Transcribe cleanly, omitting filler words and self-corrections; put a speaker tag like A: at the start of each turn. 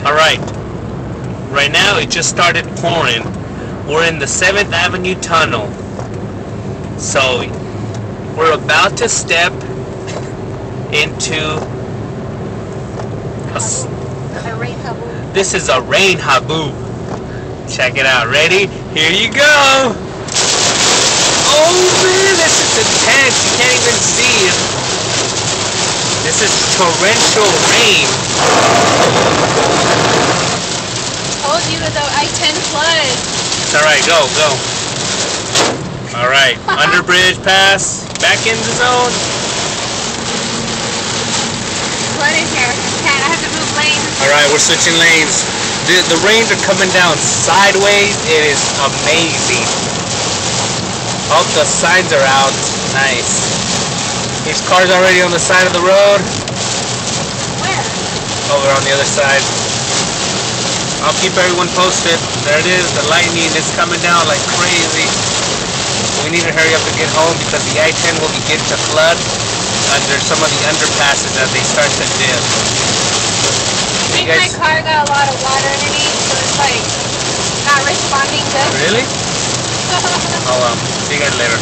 A: Alright, right now it just started pouring. We're in the 7th Avenue Tunnel. So, we're about to step into
B: a rain haboob.
A: This is a rain haboob. Check it out. Ready? Here you go! Oh man, this is intense. You can't even see it. This is torrential rain.
B: Told you about I-10 flood.
A: It's alright, go. Alright, underbridge pass, back in the zone.
B: Flood in here. Can't, I have to move lanes.
A: Alright, we're switching lanes. The rains are coming down sideways. It is amazing. Oh, the signs are out. Nice. These cars already on the side of the road.
B: Where?
A: Over on the other side. I'll keep everyone posted. There it is. The lightning is coming down like crazy. We need to hurry up and get home because the I-10 will begin to flood under some of the underpasses as they start to dip.
B: I think my car got a lot of water underneath, so it's like not responding good.
A: Really? Oh, see you guys later.